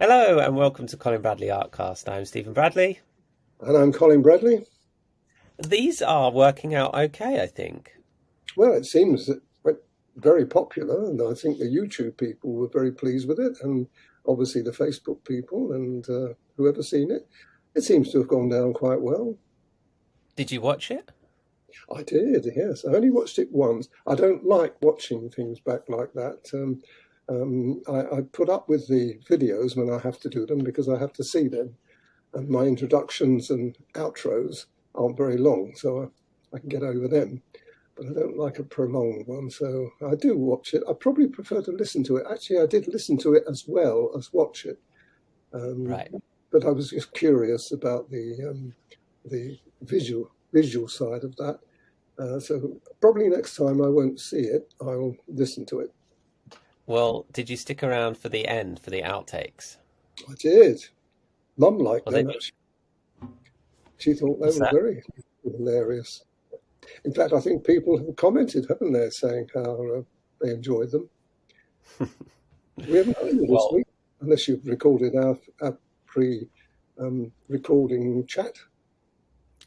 Hello and welcome to Colin Bradley Art Cast. I'm Stephen Bradley. And I'm Colin Bradley. These are working out okay, I think. Well, it seems that went very popular, and I think the YouTube people were very pleased with it, and obviously the Facebook people and whoever's seen it. It seems to have gone down quite well. Did you watch it? I did, yes. I only watched it once. I don't like watching things back like that. I put up with the videos when I have to do them because I have to see them, and my introductions and outros aren't very long, so I can get over them. But I don't like a prolonged one, so I do watch it. I probably prefer to listen to it. Actually, I did listen to it as well as watch it, um, Right. but I was just curious about the visual side of that. So probably next time I won't see it. I'll listen to it. Well, did you stick around for the end, for the outtakes? I did. Mum liked Well, they them actually. She thought they was were that. very hilarious. In fact, I think people have commented, haven't they, saying how they enjoyed them. We haven't done it this Well, week, unless you've recorded our pre-recording chat.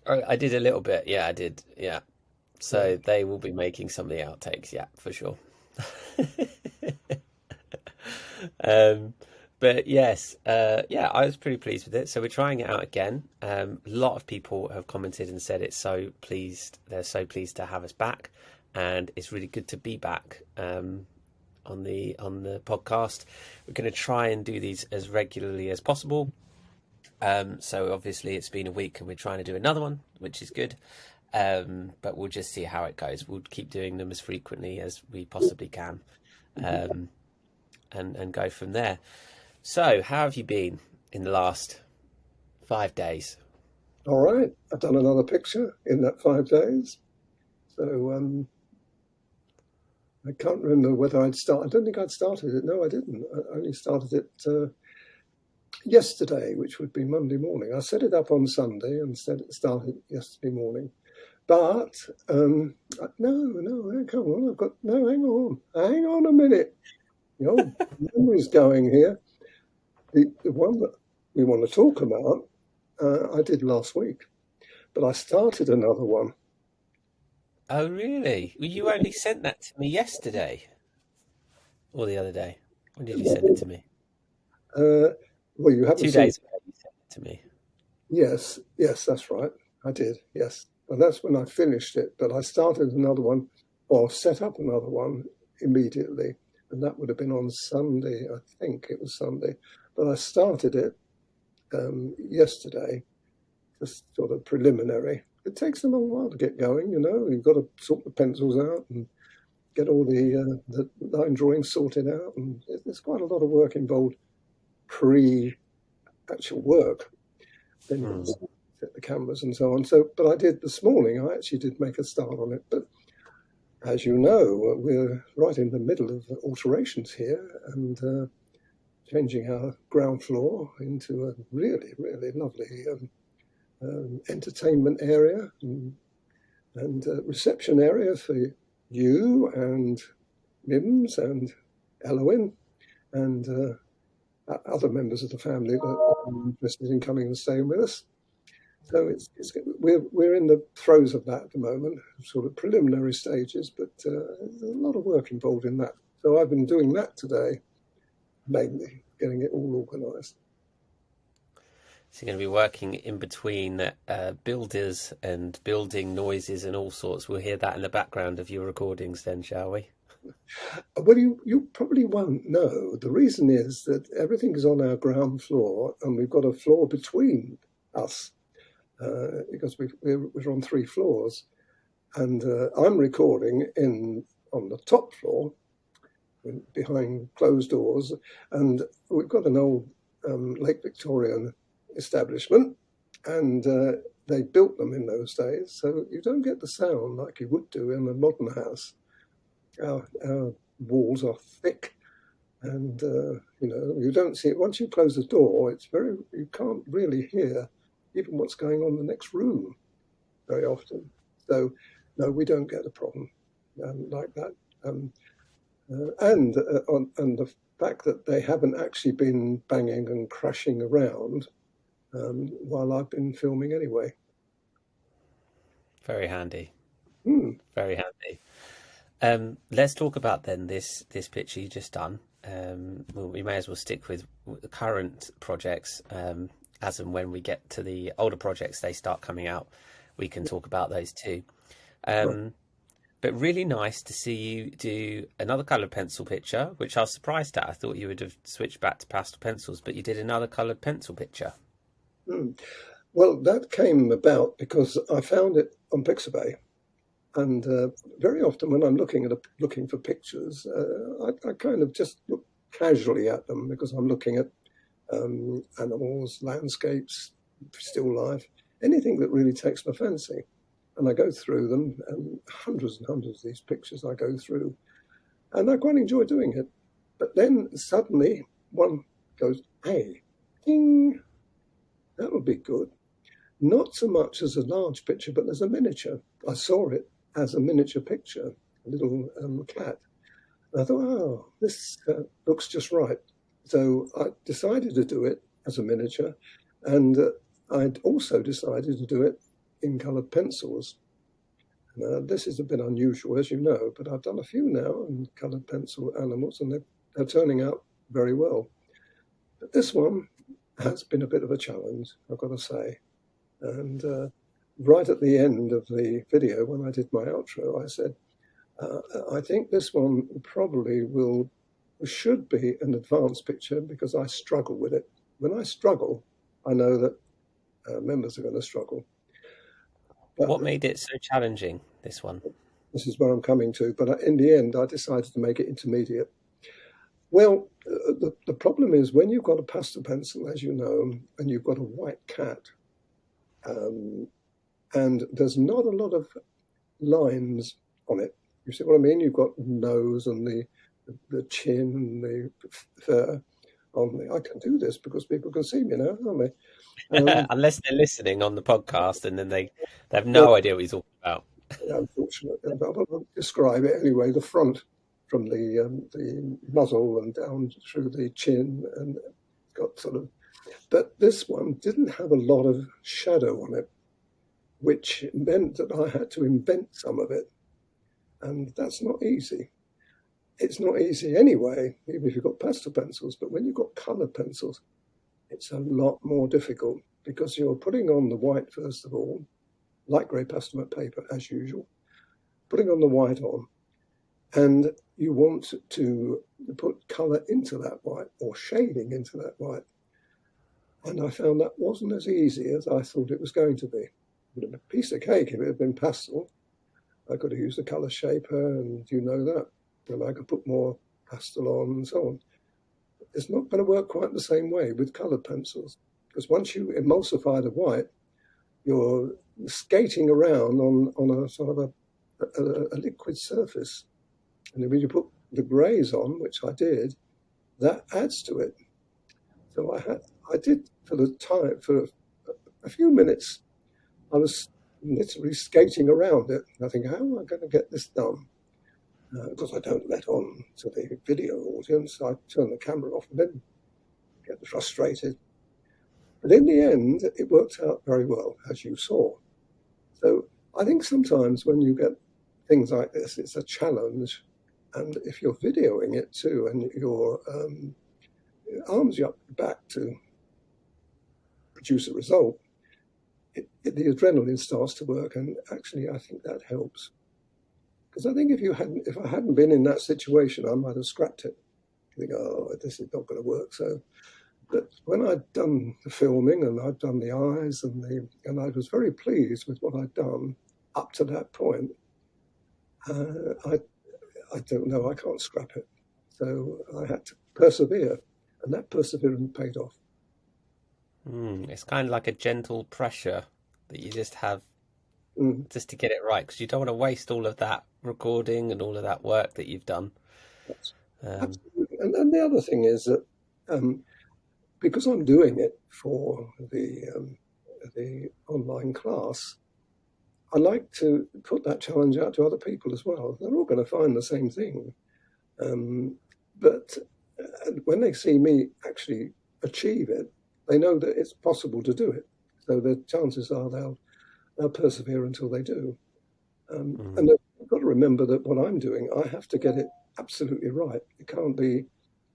I did a little bit. Yeah, I did. Yeah. Yeah. So they will be making some of the outtakes. Yeah, for sure. Um, but yes, yeah, I was pretty pleased with it. So we're trying it out again. A lot of people have commented and said it's so pleased. They're so pleased to have us back, and it's really good to be back on the podcast. We're going to try and do these as regularly as possible. So obviously it's been a week, and we're trying to do another one, which is good. But we'll just see how it goes. We'll keep doing them as frequently as we possibly can, um, and go from there. So, how have you been in the last 5 days? All right. I've done another picture in that 5 days. So I can't remember whether I'd started. I don't think I'd started it. No, I didn't. I only started it yesterday, which would be Monday morning. I set it up on Sunday and said it started yesterday morning. But no, come on. I've got no. Hang on a minute. The old memory's going here. The one that we want to talk about, I did last week, but I started another one. Oh, really? Well, you only sent that to me yesterday or the other day. When did you send it to me? Uh, well, you haven't Two seen. days ago, you sent it to me. Yes, that's right. I did. Yes, and that's when I finished it. But I started another one, or set up another one immediately, and that would have been on Sunday. I think it was Sunday, but I started it yesterday, just sort of preliminary. It takes a long while to get going, you know. You've got to sort the pencils out and get all the line drawings sorted out, and there's quite a lot of work involved pre actual work. Then you've got Hmm. to set the cameras and so on. So, but I did this morning. I actually did make a start on it, but as you know, we're right in the middle of alterations here and changing our ground floor into a really lovely entertainment area and reception area for you and Mims and Elowen and other members of the family that are interested in coming and staying with us. So we're in the throes of that at the moment, sort of preliminary stages, but there's a lot of work involved in that. So I've been doing that today, mainly getting it all organised. So you're going to be working in between builders and building noises and all sorts. We'll hear that in the background of your recordings then, shall we? Well, you probably won't know. The reason is that everything is on our ground floor, and we've got a floor between us because we're on 3 floors, and I'm recording in on the top floor behind closed doors, and we've got an old Lake Victorian establishment, and they built them in those days, so you don't get the sound like you would do in a modern house. Our walls are thick, and you don't see it once you close the door. It's very you can't really hear even what's going on in the next room very often. So no, we don't get a problem like that. And the fact that they haven't actually been banging and crashing around while I've been filming anyway. Very handy. Hmm. Very handy. Let's talk about then this picture you just done. We may as well stick with the current projects, as and when we get to the older projects, they start coming out. We can talk about those too. Right. But really nice to see you do another coloured pencil picture, which I was surprised at. I thought you would have switched back to pastel pencils, but you did another coloured pencil picture. Hmm. Well, that came about because I found it on Pixabay. And very often when I'm looking for pictures, I kind of just look casually at them because I'm looking at animals, landscapes, still life, anything that really takes my fancy. And I go through them, and hundreds of these pictures I go through, and I quite enjoy doing it. But then suddenly one goes, hey, ding, that would be good. Not so much as a large picture, but as a miniature. I saw it as a miniature picture, a little cat. And I thought, oh, this looks just right. So I decided to do it as a miniature, and I'd also decided to do it in coloured pencils. This is a bit unusual, as you know, but I've done a few now in coloured pencil animals, and they're turning out very well. But this one has been a bit of a challenge, I've got to say. And right at the end of the video, when I did my outro, I said, I think this one probably should be an advanced picture because I struggle with it. When I struggle, I know that members are going to struggle. But What made it so challenging, this one? this is where I'm coming to. But in the end, I decided to make it intermediate. Well, the problem is when you've got a pastel pencil, as you know, and you've got a white cat, and there's not a lot of lines on it. You see what I mean? You've got the nose and the chin and the fur on the. I can do this because people can see me now, can't they? Unless they're listening on the podcast and then they have Well, no idea what he's talking about. unfortunately, but I'll describe it anyway. The front from the muzzle and down through the chin, and it's got sort of. But this one didn't have a lot of shadow on it, which meant that I had to invent some of it, and that's not easy. It's not easy anyway, even if you've got pastel pencils. But when you've got coloured pencils, it's a lot more difficult because you're putting on the white first of all, light grey pastel paper as usual, putting on the white on, and you want to put colour into that white or shading into that white. And I found that wasn't as easy as I thought it was going to be. It would have been a piece of cake if it had been pastel. I could have used a colour shaper, and you know that. And I could put more pastel on and so on. It's not going to work quite the same way with coloured pencils because once you emulsify the white, you're skating around on a sort of a liquid surface. And when you put the greys on, which I did, that adds to it. So I did for a few minutes, I was literally skating around it. I think, how am I going to get this done? Because I don't let on to the video audience. I turn the camera off and then get frustrated. But in the end, it worked out very well, as you saw. So I think sometimes when you get things like this, it's a challenge. And if you're videoing it too, and your arms you up the back to produce a result, the adrenaline starts to work. And actually, I think that helps. Because I think if I hadn't been in that situation, I might have scrapped it. I think, oh, this is not going to work. So, but when I'd done the filming and I'd done the eyes and I was very pleased with what I'd done up to that point, I don't know, I can't scrap it. So I had to persevere, and that perseverance paid off. It's kind of like a gentle pressure that you just have Mm. just to get it right because you don't want to waste all of that recording and all of that work that you've done. Absolutely. And the other thing is that because I'm doing it for the online class, I like to put that challenge out to other people as well. They're all going to find the same thing. But And when they see me actually achieve it, they know that it's possible to do it. So the chances are they'll persevere until they do. And they've got to remember that what I'm doing, I have to get it absolutely right. It can't be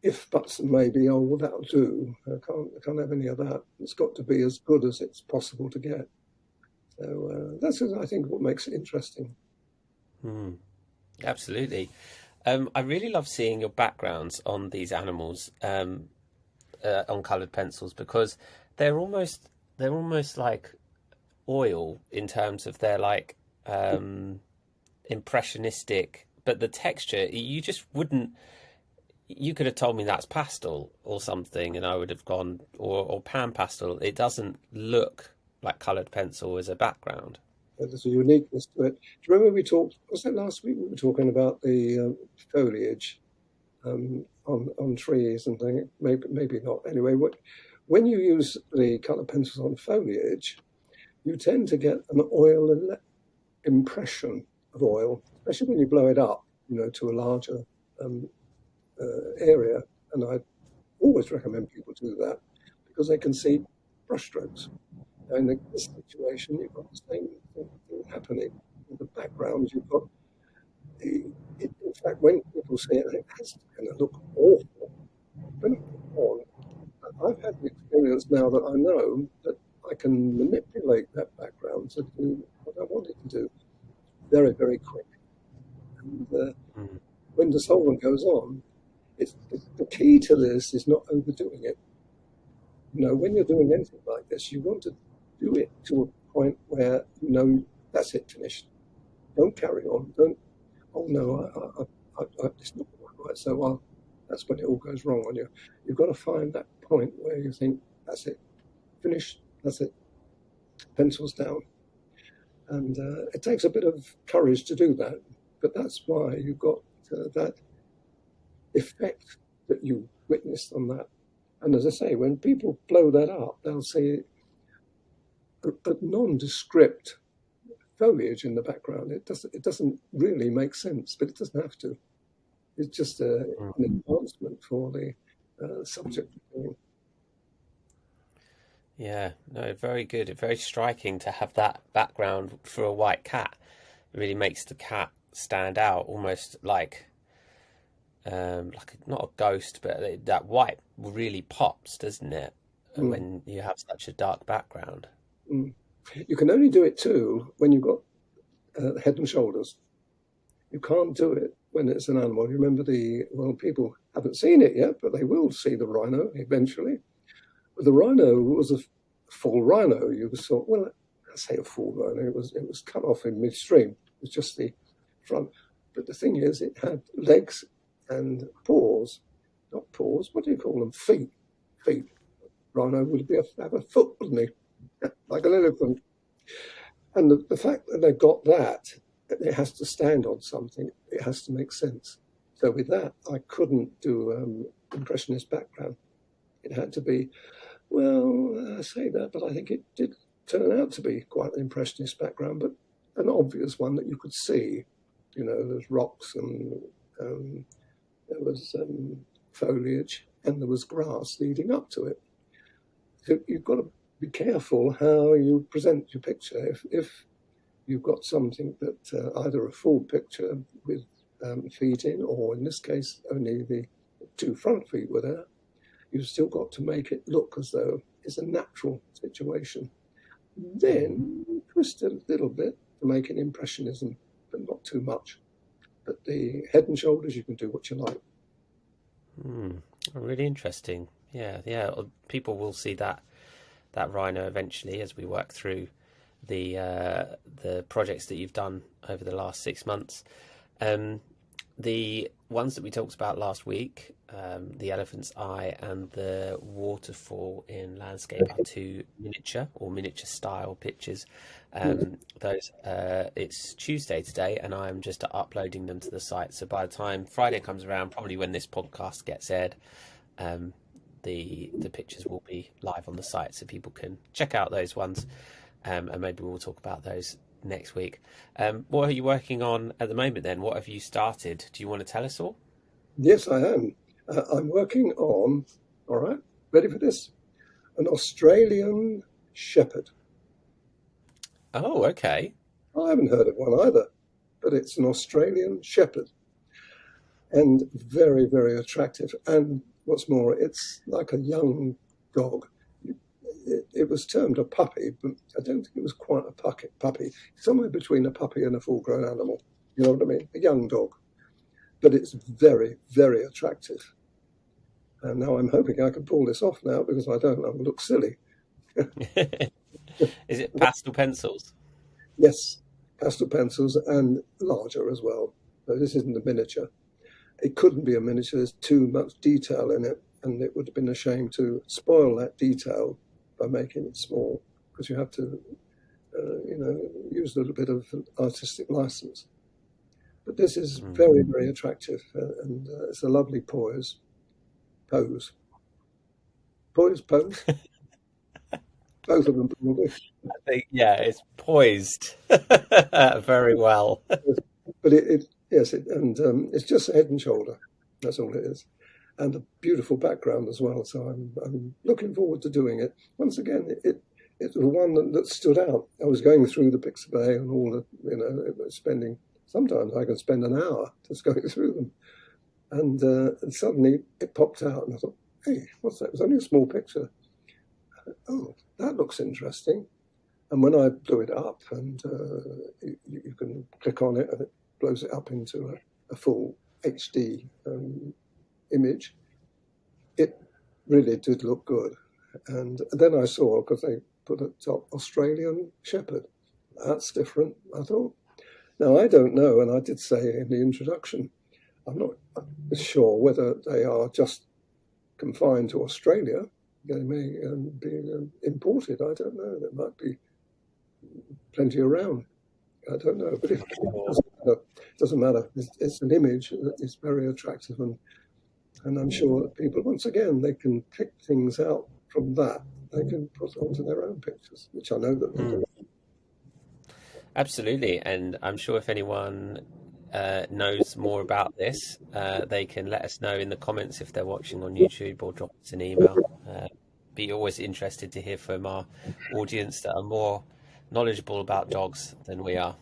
if, buts, and maybe. Oh, well, that'll do. I can't have any of that. It's got to be as good as it's possible to get. So that's, I think, what makes it interesting. Absolutely. I really love seeing your backgrounds on these animals on coloured pencils because they're almost like oil in terms of their like impressionistic, but the texture you just wouldn't. You could have told me that's pastel or something, and I would have gone or pan pastel. It doesn't look like coloured pencil as a background. There's a uniqueness to it. Do you remember we talked? Was that last week? We were talking about the foliage on trees and things. Maybe not. Anyway, when you use the colour pencils on foliage, you tend to get an oil impression of oil, especially when you blow it up, to a larger area. And I always recommend people do that because they can see brushstrokes. And in this situation, you've got the same thing happening in the background. You've got in fact, when people say it has going to look awful, when I put on, I've had the experience now that I know that I can manipulate that background to do what I want it to do very, very quick. And when the solvent goes on, it's the key to this is not overdoing it. When you're doing anything like this, you want to do it to a point where that's it, finished. Don't carry on. Don't. Oh no, it's not right. So that's when it all goes wrong on you. You've got to find that point where you think that's it, finished. That's it. Pencils down. And it takes a bit of courage to do that, but that's why you've got that effect that you witnessed on that. And as I say, when people blow that up, they'll see a nondescript foliage in the background. It doesn't really make sense, but it doesn't have to. It's just an enhancement for the subject. Yeah, no, very good. Very striking to have that background for a white cat. It really makes the cat stand out, almost like not a ghost, but that white really pops, doesn't it? When you have such a dark background. You can only do it too when you've got head and shoulders. You can't do it when it's an animal. You remember people haven't seen it yet, but they will see the rhino eventually. The rhino was a full rhino. You thought, well, I say a full rhino. It was cut off in midstream. It was just the front. But the thing is, it had legs and paws. Not paws. What do you call them? Feet. Feet. Rhino would have a foot, wouldn't he? Like an elephant. And the fact that they've got that, it has to stand on something. It has to make sense. So with that, I couldn't do impressionist background. It had to be, well, I say that, but I think it did turn out to be quite an impressionist background, but an obvious one that you could see. There's rocks and there was foliage and there was grass leading up to it. So you've got to be careful how you present your picture. If you've got something that either a full picture with feet in, or in this case, only the 2 front feet were there, you've still got to make it look as though it's a natural situation. Then twist it a little bit to make it impressionism, but not too much. But the head and shoulders, you can do what you like. Really interesting. Yeah. People will see that rhino eventually as we work through the projects that you've done over the last 6 months. The ones that we talked about last week, the elephant's eye and the waterfall in landscape, are 2 miniature style pictures. Those it's Tuesday today, and I'm just uploading them to the site. So by the time Friday comes around, probably when this podcast gets aired, the pictures will be live on the site, so people can check out those ones, and maybe we'll talk about those next week. What are you working on at the moment then? What have you started? Do you want to tell us all? Yes, I am. I'm working on, all right, ready for this? An Australian Shepherd. Oh, okay. I haven't heard of one either, but it's an Australian Shepherd and very, very attractive. And what's more, it's like a young dog. It was termed a puppy, but I don't think it was quite a puppy. Somewhere between a puppy and a full-grown animal. You know what I mean? A young dog. But it's very, very attractive. And now I'm hoping I can pull this off now because I don't, I will look silly. Is it pastel pencils? Yes, pastel pencils and larger as well. So this isn't a miniature. It couldn't be a miniature. There's too much detail in it, and it would have been a shame to spoil that detail by making it small, because you have to, use a little bit of artistic license. But this is very, very attractive, and it's a lovely pose. Both of them probably. I think, yeah, it's poised very well. But it's just head and shoulder. That's all it is, and a beautiful background as well. So I'm looking forward to doing it. Once again, it's the one that stood out. I was going through the Pixabay and all the, spending. Sometimes I can spend an hour just going through them, and suddenly it popped out, and I thought, hey, what's that? It was only a small picture. Oh, that looks interesting. And when I blew it up, and you can click on it, and it blows it up into a full HD image, it really did look good. And then I saw, because they put at the top, Australian Shepherd. That's different, I thought. Now, I don't know, and I did say in the introduction, I'm not sure whether they are just confined to Australia. They may be imported. I don't know. There might be plenty around. I don't know. But it doesn't matter. It's an image that is very attractive, and I'm sure that people, once again, they can pick things out from that. They can put onto their own pictures, which I know that they do. Absolutely, and I'm sure if anyone knows more about this, they can let us know in the comments if they're watching on YouTube, or drop us an email. Be always interested to hear from our audience that are more knowledgeable about dogs than we are.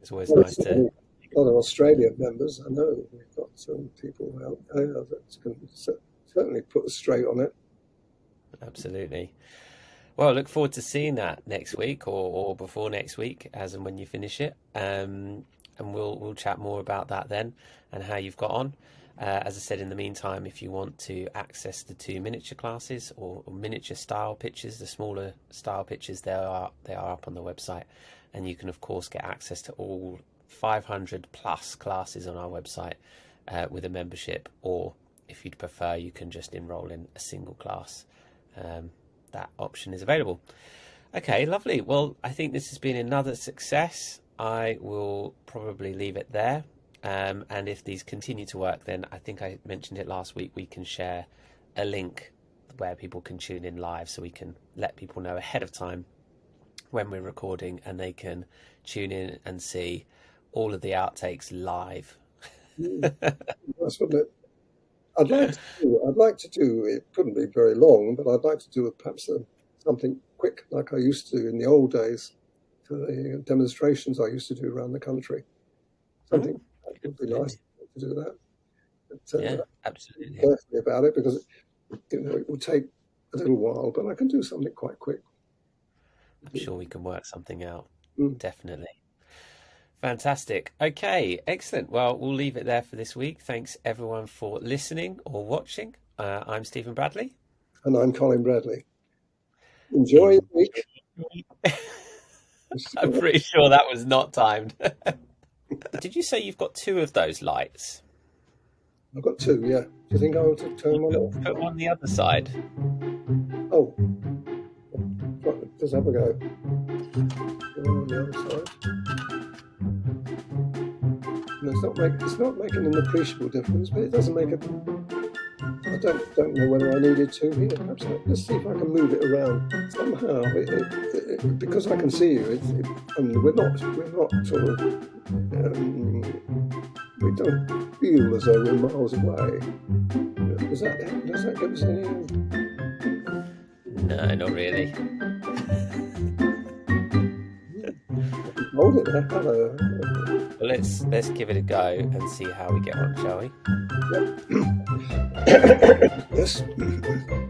It's always nice to. A lot of Australian members, I know we've got some people out there that can certainly put us straight on it. Absolutely. Well, I look forward to seeing that next week or before next week, as and when you finish it. And we'll chat more about that then and how you've got on. As I said, in the meantime, if you want to access the 2 miniature classes or miniature style pictures, the smaller style pictures, they are up on the website. And you can, of course, get access to all 500 plus classes on our website with a membership. Or if you'd prefer, you can just enroll in a single class. That option is available. Okay, lovely. Well, I think this has been another success. I will probably leave it there. And if these continue to work, then I think I mentioned it last week, we can share a link where people can tune in live, so we can let people know ahead of time when we're recording, and they can tune in and see all of the outtakes live. That's what I'd like to do. It couldn't be very long, but I'd like to do perhaps something quick, like I used to in the old days for the demonstrations I used to do around the country. Something that would be nice to do that. But, yeah, absolutely. Carefully about it, because it will take a little while, but I can do something quite quick. I'm sure we can work something out. Definitely. Fantastic. Okay, excellent. Well, we'll leave it there for this week. Thanks everyone for listening or watching. I'm Stephen Bradley. And I'm Colin Bradley. Enjoy your week. I'm pretty sure that was not timed. Did you say you've got 2 of those lights? I've got 2, yeah. Do you think I ought to turn one off? Put one on the other side. Oh. Let's have a go. One on the other side. No, it's not making an appreciable difference, but it doesn't make a I don't know whether I needed to here. Perhaps let's see if I can move it around somehow. Because I can see you, and we're not sort of. We don't feel as though we're miles away. Does that give us any? No, not really. Hold it there. Hello. Well, let's give it a go and see how we get on, shall we? Yes.